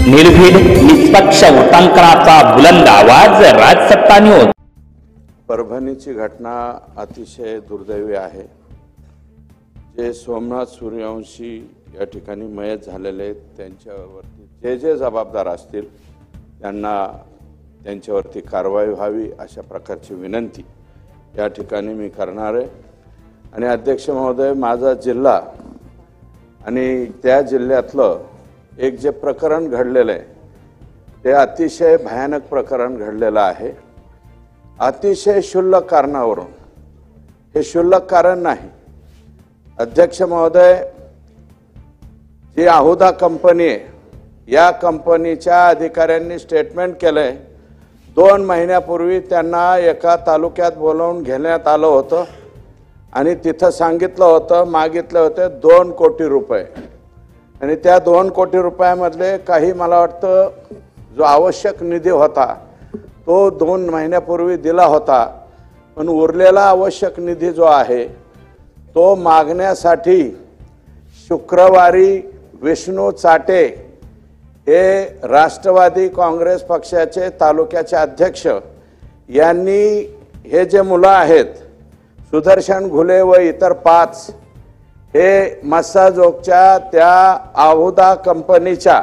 निर्भीड निष्पक्ष वृत्तांकनाचा बुलंद आवाज राजसत्ता न्यूज। परभणीची घटना अतिशय दुर्दैवी आहे। जे सोमनाथ सूर्यवंशी या ठिकाणी मयत झालेले आहेत त्यांच्यावरती जे जबाबदार असतील त्यांना त्यांच्यावरती कारवाई व्हावी अशा प्रकारची विनंती या ठिकाणी मी करणार आहे। आणि अध्यक्ष महोदय, माझा जिल्हा आणि त्या जिल्ह्यातलं एक जे प्रकरण घडलेलं आहे ते अतिशय भयानक प्रकरण घडलेलं आहे। अतिशय क्षुल्लक कारणावरून, हे क्षुल्लक कारण नाही अध्यक्ष महोदय, जी आहुदा कंपनी आहे या कंपनीच्या अधिकाऱ्यांनी स्टेटमेंट केलंय 2 महिन्यापूर्वी त्यांना एका तालुक्यात बोलावून घेण्यात आलं होतं आणि तिथं सांगितलं होतं, मागितले होते 2 कोटी रुपये आणि त्या 2 कोटी रुपयामधले काही मला वाटतं जो आवश्यक निधी होता तो 2 महिन्यापूर्वी दिला होता, पण उरलेला आवश्यक निधी जो आहे तो मागण्यासाठी शुक्रवारी विष्णू चाटे हे राष्ट्रवादी काँग्रेस पक्षाचे तालुक्याचे अध्यक्ष यांनी हे जे मुलं आहेत सुदर्शन घुले व इतर 5 हे मस्साजोगच्या त्या आहुदा कंपनीच्या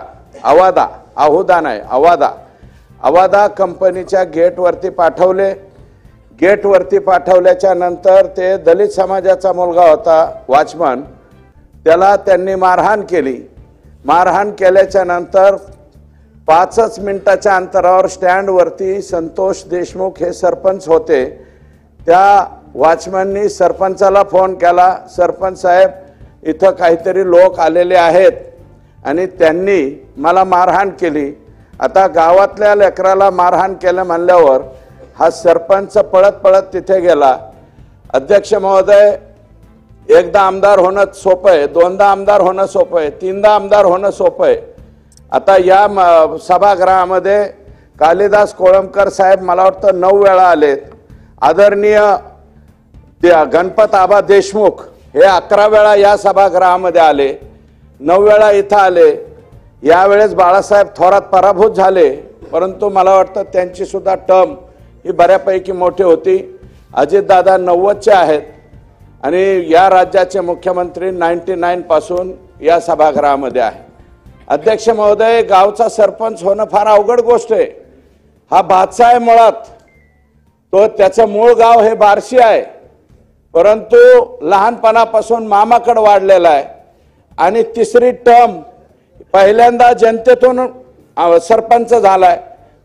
आवादा कंपनीच्या गेटवरती पाठवले। गेटवरती पाठवल्याच्या नंतर ते दलित समाजाचा मुलगा होता वॉचमन, त्याला त्यांनी मारहाण केली। मारहाण केल्याच्या नंतर 5च मिनिटाच्या अंतरावर स्टँडवरती संतोष देशमुख हे सरपंच होते, त्या वॉचमननी सरपंचाला फोन केला, सरपंच साहेब इथं काहीतरी लोक आलेले आहेत आणि त्यांनी मला मारहाण केली। आता गावातल्या लेकराला मारहाण केलं म्हणल्यावर हा सरपंच पळत पळत तिथे गेला। अध्यक्ष महोदय, एकदा आमदार होणं सोपं आहे, 2दा आमदार होणं सोपं आहे, 3दा आमदार होणं सोपं आहे। आता या सभागृहामध्ये कालिदास कोळंबकर साहेब मला वाटतं 9 वेळा आलेत, आदरणीय गणपत आबा देशमुख हे 11 वेळा या सभागृहामध्ये आले, 9 वेळा इथं आले। यावेळेस बाळासाहेब थोरात पराभूत झाले, परंतु मला वाटतं त्यांची सुद्धा टर्म ही बऱ्यापैकी मोठी होती। अजितदादा 90चे आहेत आणि या राज्याचे मुख्यमंत्री 99 पासून या सभागृहामध्ये आहे। अध्यक्ष महोदय, गावचा सरपंच होणं फार अवघड गोष्ट आहे। हा भातसा आहे मुळात, तो त्याचं मूळ गाव हे बार्शी आहे, परंतु लहानपणापासून मामाकडे वाढलेला आहे आणि 3री टर्म पहिल्यांदा जनतेतून सरपंच झालाय,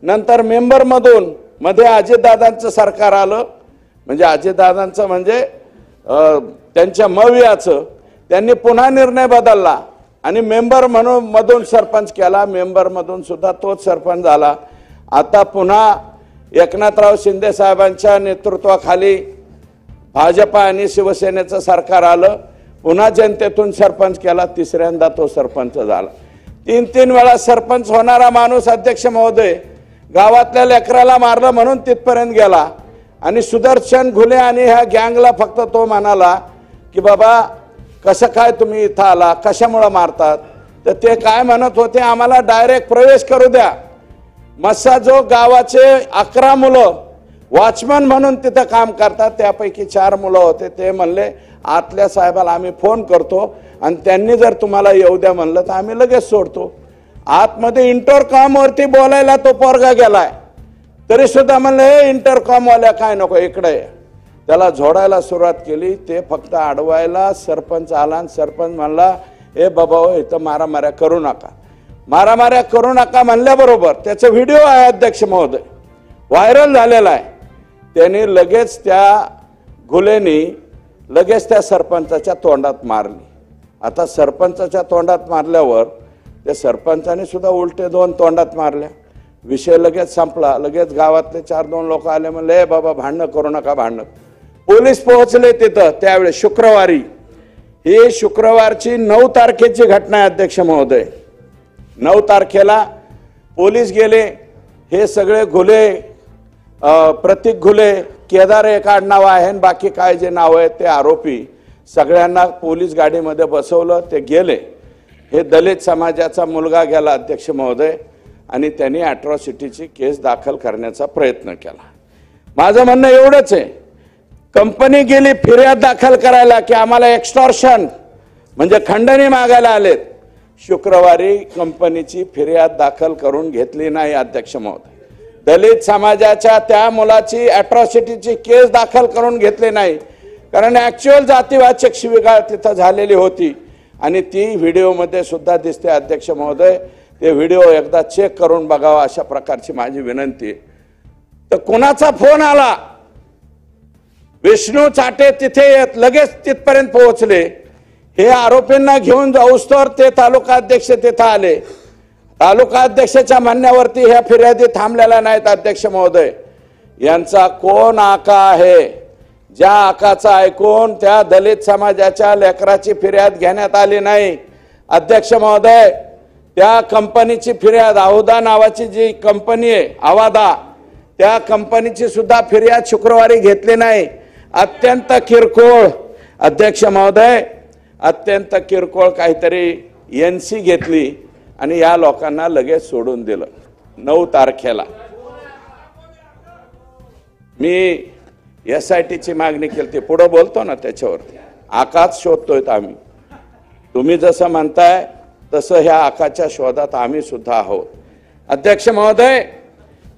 नंतर मेंबरमधून मध्ये अजितदादांचं सरकार आलं, म्हणजे अजितदादांचं म्हणजे त्यांच्या मवियाचं, त्यांनी पुन्हा निर्णय बदलला आणि मेंबर म्हणून मधून सरपंच केला, मेंबरमधून सुद्धा तोच सरपंच झाला। आता पुन्हा एकनाथराव शिंदे साहेबांच्या नेतृत्वाखाली भाजपा आणि शिवसेनेचं सरकार आलं, पुन्हा जनतेतून सरपंच केला, 3ऱ्यांदा तो सरपंच झाला। 3 वेळा सरपंच होणारा माणूस अध्यक्ष महोदय गावातल्या लेकराला मारलं म्हणून तिथपर्यंत गेला आणि सुदर्शन घुले आणि ह्या गँगला फक्त तो म्हणाला की बाबा कसं काय तुम्ही इथं आला, कशामुळे मारतात, तर ते काय म्हणत होते, आम्हाला डायरेक्ट प्रवेश करू द्या। मस्साजोग गावाचे 11 मुलं वॉचमन म्हणून तिथं काम करतात, त्यापैकी 4 मुलं होते, ते म्हणले आतल्या साहेबाला आम्ही फोन करतो आणि त्यांनी जर तुम्हाला येऊ द्या म्हणलं तर आम्ही लगेच सोडतो। आतमध्ये इंटरकॉमवरती बोलायला तो पोरगा गेलाय, तरी सुद्धा म्हणलं हे इंटरकॉमवाल्या काय नको इकडे, त्याला झोडायला सुरुवात केली। ते फक्त अडवायला सरपंच आला आणि सरपंच म्हणला ए बाबा इथं मारामाऱ्या करू नका, मारामाऱ्या करू नका म्हणल्याबरोबर त्याचा व्हिडिओ आहे अध्यक्ष महोदय, व्हायरल झालेला आहे। त्यांनी लगेच त्या घुलेनी लगेच त्या सरपंचाच्या तोंडात मारली। आता सरपंचाच्या तोंडात मारल्यावर त्या सरपंचाने सुद्धा उलटे 2 तोंडात मारल्या, विषय लगेच संपला। लगेच गावातले 4-2 लोक आले, म्हणले ए बाबा भांडणं करू नका, भांडणं। पोलीस पोहोचले तिथं त्यावेळेस शुक्रवारी, ही शुक्रवारची 9 तारखेची घटना आहे अध्यक्ष महोदय। 9 तारखेला पोलीस गेले, हे सगळे घुले, प्रतीक घुले, केदार एक आडनाव आहे, बाकी काय जे नाव आहेत ते आरोपी सगळ्यांना पोलीस गाडीमध्ये बसवलं, ते गेले। हे दलित समाजाचा मुलगा गेला अध्यक्ष महोदय आणि त्यांनी अॅट्रॉसिटीची केस दाखल करण्याचा प्रयत्न केला। माझं म्हणणं एवढंच आहे, कंपनी गेली फिर्याद दाखल करायला की आम्हाला एक्स्टॉर्शन म्हणजे खंडणी मागायला आलेत। शुक्रवारी कंपनीची फिर्याद दाखल करून घेतली नाही अध्यक्ष महोदय। दलित समाजाच्या त्या मुलाची अॅट्रॉसिटीची केस दाखल करून घेतली नाही, कारण ऍक्च्युअल जातीवाचक शिवीगाळ तिथं झालेली होती आणि ती व्हिडिओमध्ये सुद्धा दिसते अध्यक्ष महोदय। ते व्हिडिओ एकदा चेक करून बघावा अशा प्रकारची माझी विनंती आहे। तर कोणाचा फोन आला, विष्णू चाटे तिथे लगेच तिथपर्यंत पोहोचले। हे आरोपींना घेऊन जाऊस्तोवर ते तालुका अध्यक्ष तिथे आले। तालुका अध्यक्षाच्या म्हणण्यावरती ह्या फिर्यादी थांबलेल्या नाहीत अध्यक्ष महोदय। यांचा कोण आका आहे, ज्या आकाचा ऐकून त्या दलित समाजाच्या लेकराची फिर्याद घेण्यात आली नाही अध्यक्ष महोदय। त्या कंपनीची फिर्याद आहुदा नावाची जी कंपनी आहे आवादा, त्या कंपनीची सुद्धा फिर्याद शुक्रवारी घेतली नाही। अत्यंत किरकोळ अध्यक्ष महोदय, अत्यंत किरकोळ काहीतरी एनसी घेतली आणि या लोकांना लगेच सोडून दिलं। 9 तारखेला मी SITची मागणी केली, ते पुढे बोलतो ना त्याच्यावरती। आकाच शोधतोय आम्ही, तुम्ही जसं म्हणताय तसं ह्या आकाच्या शोधात आम्ही सुद्धा आहोत अध्यक्ष महोदय।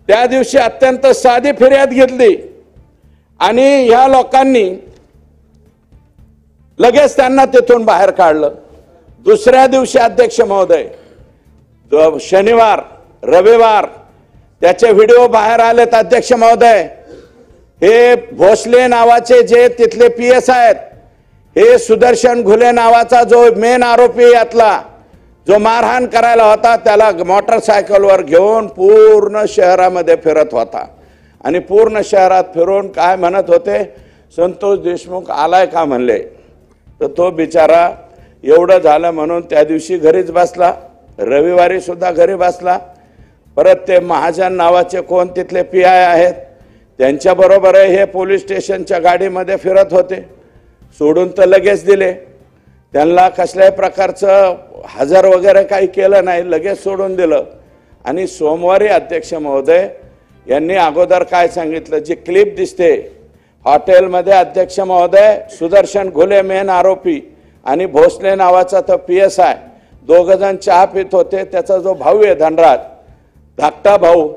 त्या दिवशी अत्यंत साधी फिर्याद घेतली आणि ह्या लोकांनी लगेच त्यांना तिथून बाहेर काढलं। दुसऱ्या दिवशी अध्यक्ष महोदय, शनिवार रविवार त्याचे व्हिडिओ बाहेर आलेत अध्यक्ष महोदय। हे भोसले नावाचे जे तिथले PS आहेत, हे सुदर्शन घुले नावाचा जो मेन आरोपी यातला जो मारहाण करायला होता, त्याला मोटरसायकलवर घेऊन पूर्ण शहरामध्ये फिरत होता आणि पूर्ण शहरात फिरून काय म्हणत होते, संतोष देशमुख आलाय का म्हणले। तर तो बिचारा एवढं झालं म्हणून त्या दिवशी घरीच बसला, रविवारी सुद्धा घरी बसला। परत ते महाजन नावाचे कोण तिथले PI आहेत, त्यांच्याबरोबर हे पोलीस स्टेशनच्या गाडीमध्ये फिरत होते। सोडून तर लगेच दिले, त्यांना कसल्याही प्रकारचं हजर वगैरे काही केलं नाही, लगेच सोडून दिलं। आणि सोमवारी अध्यक्ष महोदय यांनी अगोदर काय सांगितलं, जी क्लिप दिसते हॉटेलमध्ये अध्यक्ष महोदय, सुदर्शन घुले मेन आरोपी आणि भोसले नावाचा तो PSI दोघ जण चहा पित होते। त्याचा जो भाऊ आहे धनराज, धाकटा भाऊ,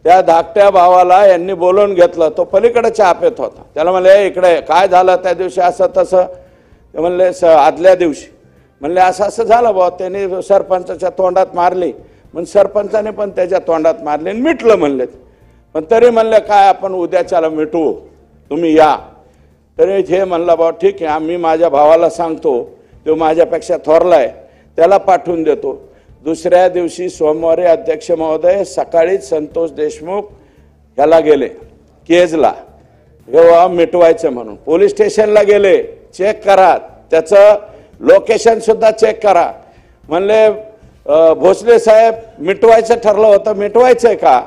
त्या धाकट्या भावाला यांनी बोलवून घेतलं। तो पलीकडे चहा पित होता, त्याला म्हणले इकडे काय झालं त्या दिवशी असं तसं। ते म्हणले आदल्या दिवशी म्हणले असं असं झालं भाऊ, त्यांनी सरपंचाच्या तोंडात मारली, मग सरपंचाने पण त्याच्या तोंडात मारली आणि मिटलं म्हणले। पण तरी म्हणले काय आपण उद्याच्याला मिटवू, तुम्ही या। तरी हे म्हणलं भाऊ ठीक आहे, आम्ही माझ्या भावाला सांगतो, तो माझ्यापेक्षा थोरलाय, त्याला पाठवून देतो। दुसऱ्या दिवशी सोमवारी अध्यक्ष महोदय सकाळीच संतोष देशमुख ह्याला गेले केजला, जेव्हा मिटवायचं म्हणून पोलीस स्टेशनला गेले। चेक करा, त्याचं लोकेशन सुद्धा चेक करा। म्हणले भोसले साहेब मिटवायचं ठरलं होतं, मिटवायचंय का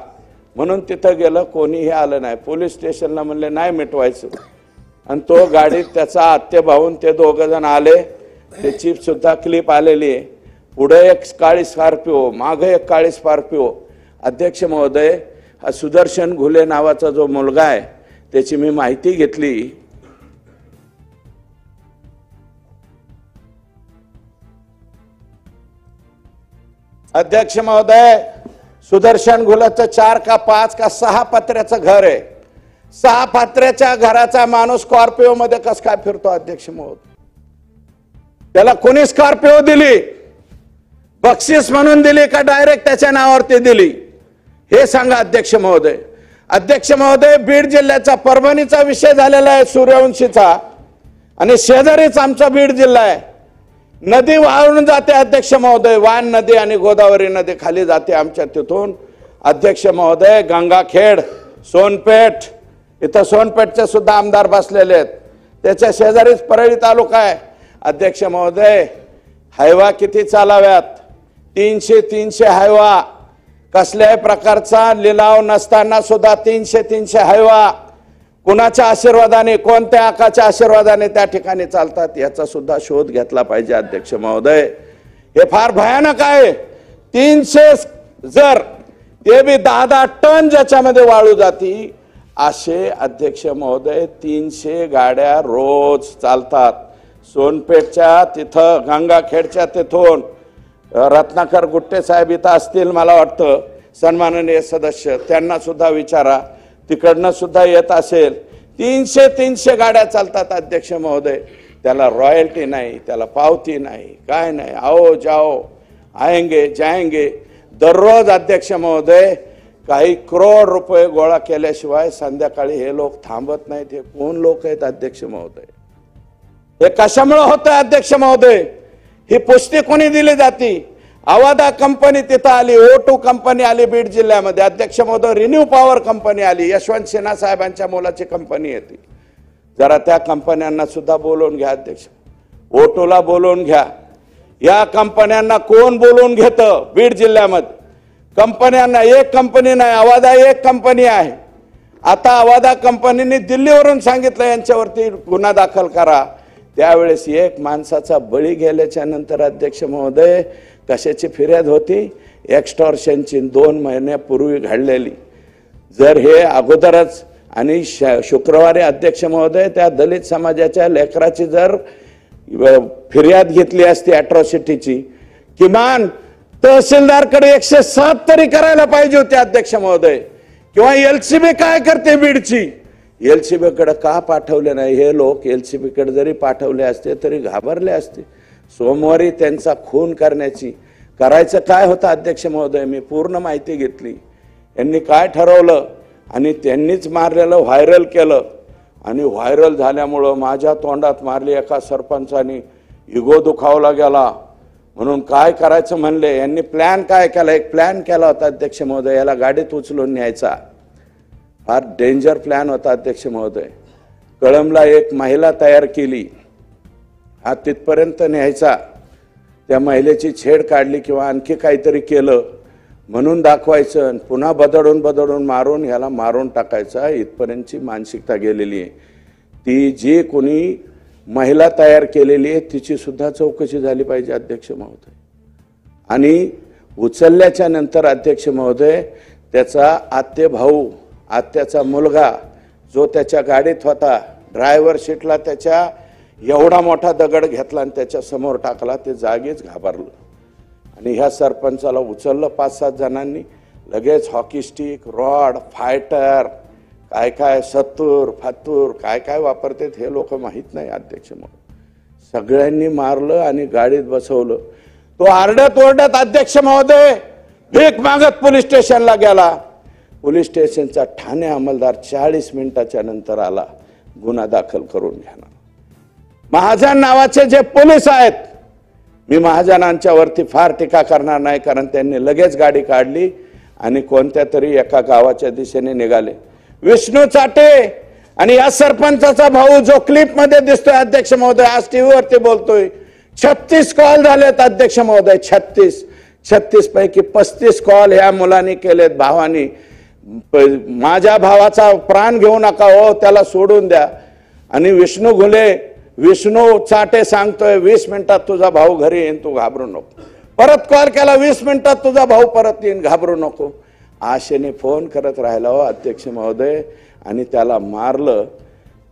म्हणून तिथं गेलं, कोणीही आलं नाही। पोलीस स्टेशनला म्हणले नाही मिटवायचं, आणि तो गाडीत त्याचा आत्ते भाऊन ते दोघ जण आले। त्याची सुद्धा क्लिप आलेली आहे। पुढे एक काळी स्कॉर्पिओ, मागे एक काळी स्कॉर्पिओ। अध्यक्ष महोदय, हा सुदर्शन घुले नावाचा जो मुलगा आहे त्याची मी माहिती घेतली। अध्यक्ष महोदय, सुदर्शन घुलेचं 4 का 5 का 6 पत्र्याचं घर आहे। 6 पत्र्याच्या घराचा माणूस स्कॉर्पिओ मध्ये कस काय फिरतो अध्यक्ष महोदय? त्याला कोणी स्कॉर्पिओ दिली, बक्षीस म्हणून दिली का डायरेक्ट त्याच्या नावावरती दिली, हे सांगा अध्यक्ष महोदय। अध्यक्ष महोदय, बीड जिल्ह्याचा परभणीचा विषय झालेला आहे सूर्यवंशीचा, आणि शेजारीच आमचा बीड जिल्हा आहे। नदी वाहून जाते अध्यक्ष महोदय, वान नदी आणि गोदावरी नदी खाली जाते आमच्या तिथून अध्यक्ष महोदय। गंगाखेड, सोनपेठ, इथं सोनपेठचे सुद्धा आमदार बसलेले आहेत, त्याच्या शेजारीच परळी तालुका आहे अध्यक्ष महोदय। हायवा किती चालाव्यात, 300 हायवा, कसल्याही प्रकारचा लिलाव नसताना सुद्धा 300 हायवा कुणाच्या आशीर्वादाने, कोणत्या आकाच्या आशीर्वादाने त्या ठिकाणी चालतात, याचा सुद्धा शोध घेतला पाहिजे अध्यक्ष महोदय। हे फार भयानक आहे. 300 जर ते बी 10-10 टन ज्याच्यामध्ये वाळू जाती असे अध्यक्ष महोदय 300 गाड्या रोज चालतात. सोनपेठच्या तिथं गंगाखेडच्या तिथून रत्नाकर गुट्टे साहेब इथं असतील मला वाटतं सन्माननीय सदस्य, त्यांना सुद्धा विचारा, तिकडनं सुद्धा येत असेल. 300 गाड्या चालतात अध्यक्ष महोदय. त्याला रॉयल्टी नाही, त्याला पावती नाही, काय नाही. आओ जाओ आएंगे जाएंगे. दररोज अध्यक्ष महोदय काही करोड रुपये गोळा केल्याशिवाय संध्याकाळी हे लोक थांबत नाहीत. हे कोण लोक आहेत अध्यक्ष महोदय? हे कशामुळे होतं अध्यक्ष महोदय? ही पुष्टी कोणी दिली जाती? अवादा कंपनी तिथं आली, O2 कंपनी आली बीड जिल्ह्यामध्ये अध्यक्ष महोदय. रिन्यू पॉवर कंपनी आली, यशवंत सिन्हा साहेबांच्या मुलाची कंपनी येते. जरा त्या कंपन्यांना सुद्धा बोलवून घ्या अध्यक्ष. O2ला बोलवून घ्या. या कंपन्यांना कोण बोलवून घेतं बीड जिल्ह्यामध्ये? कंपन्यांना एक कंपनी नाही, अवादा एक कंपनी आहे. आता अवादा कंपनीने दिल्लीवरून सांगितलं यांच्यावरती गुन्हा दाखल करा. त्यावेळेस एक माणसाचा बळी गेल्याच्या नंतर अध्यक्ष महोदय कशाची फिर्याद होती? एक्स्टॉर्शनची 2 महिन्यापूर्वी घडलेली. जर हे अगोदरच आणि शुक्रवारी अध्यक्छ महोदय त्या दलित समाजाच्या लेकराची जर फिर्याद घेतली असती अट्रॉसिटीची, किमान तहसीलदारकडे 107 तरी करायला पाहिजे होते अध्यक्ष महोदय. किंवा LCB काय करते बीडची? LCB कडे का पाठवले नाही? हे लोक LCB कडे जरी पाठवले असते तरी घाबरले असते. सोमवारी त्यांचा खून करायचं काय होतं अध्यक्ष महोदय? मी पूर्ण माहिती घेतली. यांनी काय ठरवलं आणि त्यांनीच मारलेलं व्हायरल केलं. आणि व्हायरल झाल्यामुळं माझ्या तोंडात मारली एका सरपंचानी, इगो दुखावला गेला. म्हणून काय करायचं म्हणले यांनी प्लॅन काय केला? एक प्लॅन केला होता अध्यक्ष महोदय, याला गाडीत उचलून न्यायचा. फार डेंजर प्लॅन होता अध्यक्ष महोदय. कळंबला एक महिला तयार केली, हा तिथपर्यंत न्यायचा, त्या महिलेची छेड काढली किंवा आणखी काहीतरी केलं म्हणून दाखवायचं, पुन्हा बदडून मारून ह्याला मारून टाकायचा. इथपर्यंतची मानसिकता गेलेली आहे. ती जी कोणी महिला तयार केलेली आहे तिची सुद्धा चौकशी झाली पाहिजे अध्यक्ष महोदय. आणि उचलल्याच्या नंतर अध्यक्ष महोदय त्याचा आत्ते भाऊ, आत्याचा मुलगा जो त्याच्या गाडीत होता, ड्रायव्हर सीटला त्याच्या एवढा मोठा दगड घेतला आणि त्याच्या समोर टाकला. ते जागीच घाबरलं. आणि ह्या सरपंचाला उचललं 5-7 जणांनी. लगेच हॉकी स्टिक, रॉड, फायटर, काय काय फातूर काय काय वापरतात हे लोक माहीत नाही अध्यक्ष महोदय. सगळ्यांनी मारलं आणि गाडीत बसवलं. तो आरडत ओरडत अध्यक्ष महोदय भीक मागत पोलीस स्टेशनला गेला. पोलीस स्टेशनचा ठाणे अंमलदार 40 मिनिटाच्या नंतर आला गुन्हा दाखल करून घेणार. महाजन नावाचे जे पोलीस आहेत, मी महाजनांच्या वरती फार टीका करणार नाही कारण त्यांनी लगेच गाडी काढली आणि कोणत्या तरी एका गावाच्या दिशेने निघाले. विष्णू चाटे आणि या सरपंचाचा भाऊ जो क्लिप मध्ये दिसतोय अध्यक्ष महोदय, आज टीव्हीवरती बोलतोय, 36 कॉल झालेत अध्यक्ष महोदय. 36 पैकी 35 कॉल ह्या मुलांनी केलेत, भावानी. माझ्या भावाचा प्राण घेऊ नका हो, त्याला सोडून द्या. आणि विष्णू चाटे सांगतोय 20 मिनिटात तुझा भाऊ घरी येईन, तू घाबरू नको. परत कॉल केला, 20 मिनिटात तुझा भाऊ परत येईन, घाबरू नको. आशेने फोन करत राहिला हो अध्यक्ष महोदय आणि त्याला मारलं.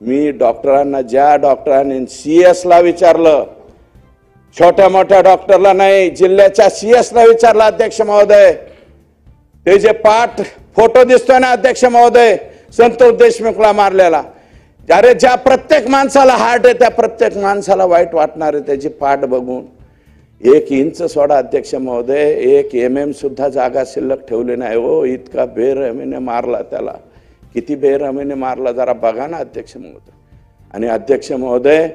मी डॉक्टरांना, ज्या डॉक्टरांनी CS ला विचारलं, छोट्या मोठ्या डॉक्टरला नाही, जिल्ह्याच्या CS ला विचारलं अध्यक्ष महोदय. ते जे पाठ फोटो दिसतोय ना अध्यक्ष महोदय संतोष देशमुखला मारलेला, अरे ज्या प्रत्येक माणसाला हार्ट आहे त्या प्रत्येक माणसाला वाईट वाटणार आहे त्याची पाठ बघून. 1 इंच सोडा अध्यक्ष महोदय, 1 mm सुद्धा जागा शिल्लक ठेवली नाही हो. इतका बेरहमीने मारला त्याला. किती बेरहमीने मारला जरा बघा ना अध्यक्ष महोदय. आणि अध्यक्ष महोदय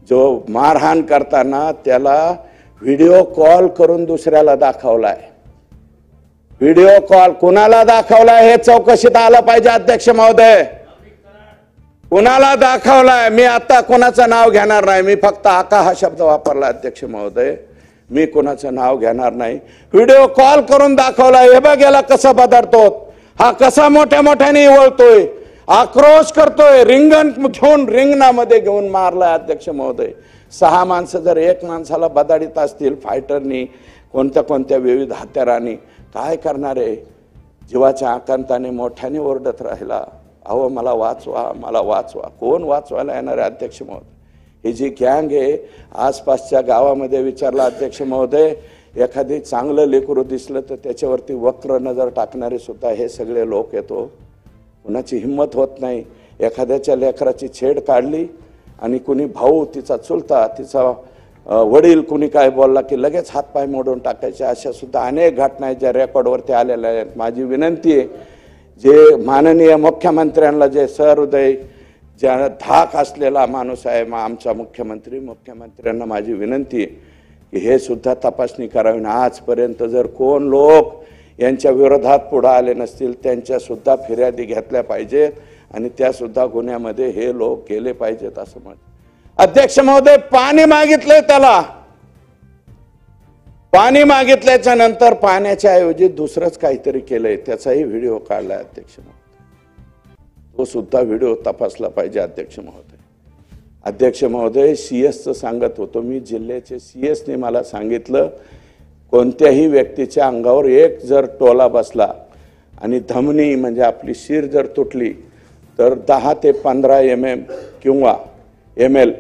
जो मारहाण करताना त्याला व्हिडिओ कॉल करून दुसऱ्याला दाखवलाय. व्हिडिओ कॉल कुणाला दाखवलाय हे चौकशीत आलं पाहिजे अध्यक्ष महोदय. कुणाला दाखवलाय? मी आता कोणाचं नाव घेणार नाही, मी फक्त आका हा शब्द वापरला अध्यक्ष महोदय. मी कोणाचं नाव घेणार नाही. व्हिडिओ कॉल करून दाखवलाय. हे बघ याला कसं बदलतो, हा कसा मोठ्या मोठ्याने वळतोय, आक्रोश करतोय, रिंगण घेऊन रिंगणामध्ये घेऊन मारलाय अध्यक्ष महोदय. 6 माणसं जर एक माणसाला बदाडीत असतील फायटरनी कोणत्या कोणत्या विविध हत्यारांनी, काय करणार आहे? जीवाच्या आकांताने मोठ्याने ओरडत राहिला, अहो मला वाचवा, मला वाचवा. कोण वाचवायला येणार आहे अध्यक्ष महोदय? ही जी गँग आहे आसपासच्या गावामध्ये विचारला अध्यक्ष महोदय, एखादी चांगलं लेकरू दिसलं तर त्याच्यावरती वक्र नजर टाकणारे सुद्धा हे सगळे लोक येतो. कुणाची हिंमत होत नाही. एखाद्याच्या लेकराची छेड काढली आणि कुणी भाऊ, तिचा चुलता, तिचा वडील कुणी काय बोलला की लगेच हातपाय मोडून टाकायचे. अशा सुद्धा अनेक घटना आहेत ज्या रेकॉर्डवरती आलेल्या आहेत. माझी विनंती आहे, जे माननीय मुख्यमंत्र्यांना, जे सहृदय, ज्या धाक असलेला माणूस आहे आमचा मुख्यमंत्र्यांना माझी विनंती आहे की हे सुद्धा तपासणी करावी. आजपर्यंत जर कोण लोक यांच्या विरोधात पुढे आले नसतील त्यांच्या सुद्धा फिर्यादी घेतल्या पाहिजेत आणि त्या सुद्धा गुन्ह्यामध्ये हे लोक गेले पाहिजेत असं म्हणत. अध्यक्ष महोदय, पाणी मागितलंय त्याला, पाणी मागितल्याच्या नंतर पाण्याच्या ऐवजी दुसरंच काहीतरी केलंय, त्याचाही व्हिडिओ काढलाय अध्यक्ष महोदय. तो सुद्धा व्हिडिओ तपासला पाहिजे अध्यक्ष महोदय. अध्यक्ष महोदय, सीएसचं सांगत होतो मी, जिल्ह्याचे सीएसने मला सांगितलं कोणत्याही व्यक्तीच्या अंगावर एक जर टोला बसला आणि धमनी म्हणजे आपली शिर जर तुटली तर 10 ते 15 mm किंवा ml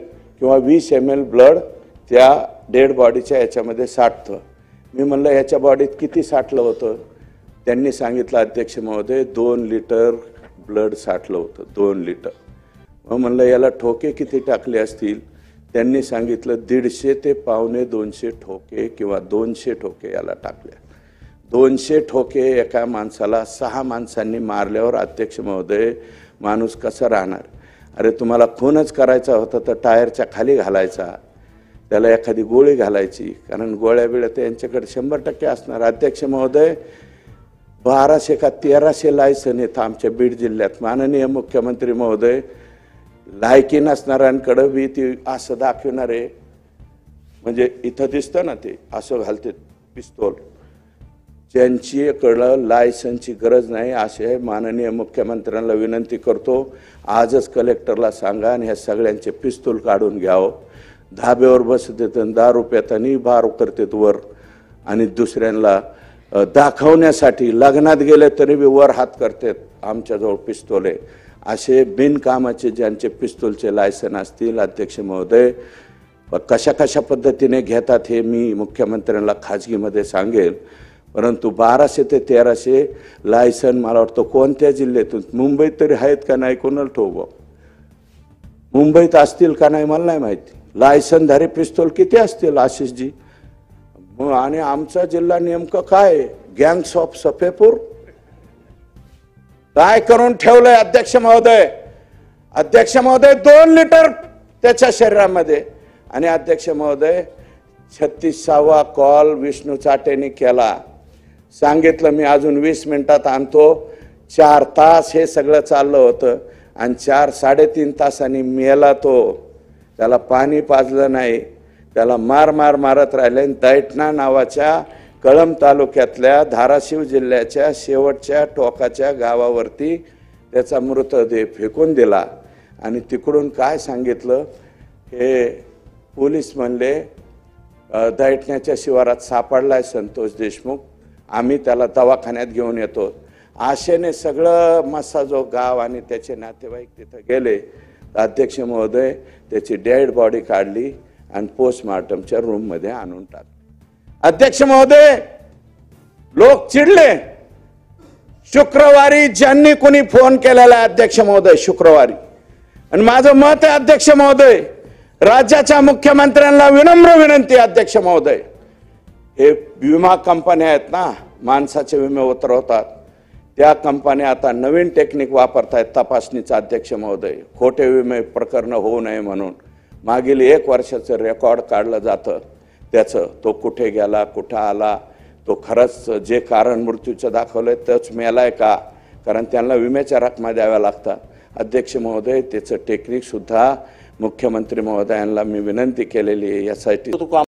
किंवा 20 ml ब्लड त्या डेड बॉडीच्या याच्यामध्ये साठतं. मी म्हणलं याच्या बॉडीत किती साठलं होतं? त्यांनी सांगितलं अध्यक्ष महोदय 2 लिटर ब्लड साठलं होतं, 2 लिटर. मग म्हणलं याला ठोके किती टाकले असतील? त्यांनी सांगितलं 150 ते 125 ठोके किंवा 200 ठोके याला टाकले. 200 ठोके एका माणसाला 6 माणसांनी मारल्यावर अध्यक्ष महोदय माणूस कसा राहणार? अरे तुम्हाला खूनच करायचा होता तर टायरच्या खाली घालायचा, त्याला एखादी गोळी घालायची, कारण गोळ्या बिळ्या तर यांच्याकडे 100% असणार. अध्यक्ष महोदय, 1200 का 1300 लायसन आहेत आमच्या बीड जिल्ह्यात. माननीय मुख्यमंत्री महोदय, लायकी नसणाऱ्यांकडे बी ती असं दाखवणार आहे, म्हणजे इथं दिसतं ना ते असं घालते पिस्तूल, ज्यांच्याकडं लायसनची गरज नाही असे माननीय मुख्यमंत्र्यांना विनंती करतो, आजच कलेक्टरला सांगा आणि ह्या सगळ्यांचे पिस्तूल काढून घ्यावं. धाब्यावर बसतात आणि दारू पेतानी बार करतात वर आणि दुसऱ्यांना दाखवण्यासाठी लग्नात गेले तरी बी वर हात करतात, आमच्याजवळ पिस्तूल आहे. असे बिनकामाचे ज्यांचे पिस्तूलचे लायसन असतील अध्यक्ष महोदय, कशा कशा पद्धतीने घेतात हे मी मुख्यमंत्र्यांना खाजगीमध्ये सांगेल. परंतु 1200 ते 1300 लायसन मला वाटतं कोणत्या जिल्ह्यातून, मुंबईत तरी आहेत का नाही कोणाला ठोक, मुंबईत असतील का नाही मला नाही माहिती. लायसनधारी पिस्तूल किती असतील आशिषजी? आणि आमचा जिल्हा नेमकं काय? गँग्स ऑफ सफेपूर काय करून ठेवलंय अध्यक्ष महोदय? अध्यक्ष महोदय 2 लिटर त्याच्या शरीरामध्ये. आणि अध्यक्ष महोदय 36वा कॉल विष्णू चाटेने केला, सांगितलं मी अजून 20 मिनिटात आणतो. 4 तास हे सगळं चाललं होतं आणि 4-3.5 तासांनी मेला तो. त्याला पाणी पाजलं नाही, त्याला मारत राहिले. दैठणा नावाच्या कळंब तालुक्यातल्या धाराशिव जिल्ह्याच्या शेवटच्या टोकाच्या गावावरती त्याचा मृतदेह फेकून दिला. आणि तिकडून काय सांगितलं, हे पोलीस म्हणले दैठण्याच्या शिवारात सापडलाय संतोष देशमुख, आम्ही त्याला दवाखान्यात घेऊन येतो. आशेने सगळं मस्साजो गाव आणि त्याचे नातेवाईक तिथं गेले. अध्यक्ष महोदय त्याची डेड बॉडी काढली आणि पोस्टमार्टमच्या रूममध्ये आणून टाकली. अध्यक्ष महोदय, लोक चिडले. शुक्रवारी ज्यांनी कोणी फोन केलेला अध्यक्ष महोदय शुक्रवारी, आणि माझं मत आहे अध्यक्ष महोदय, राज्याच्या मुख्यमंत्र्यांना विनम्र विनंती अध्यक्ष महोदय, हे विमा कंपन्या आहेत ना, माणसाचे विमे उतरवतात, त्या कंपन्या आता नवीन टेक्निक वापरतायत तपासणीचा अध्यक्ष महोदय, खोटे विमे प्रकरण होऊ नये म्हणून. मागील 1 वर्षाचं रेकॉर्ड काढलं जातं त्याचं, तो कुठे गेला, कुठं आला, तो खरंच जे कारण मृत्यूचं दाखवलंय तोच मेलाय का, कारण त्यांना विम्याच्या रकमा द्याव्या लागतात. अध्यक्ष महोदय, त्याचं टेक्निक सुद्धा मुख्यमंत्री महोदयांना मी विनंती केलेली आहे यासाठी.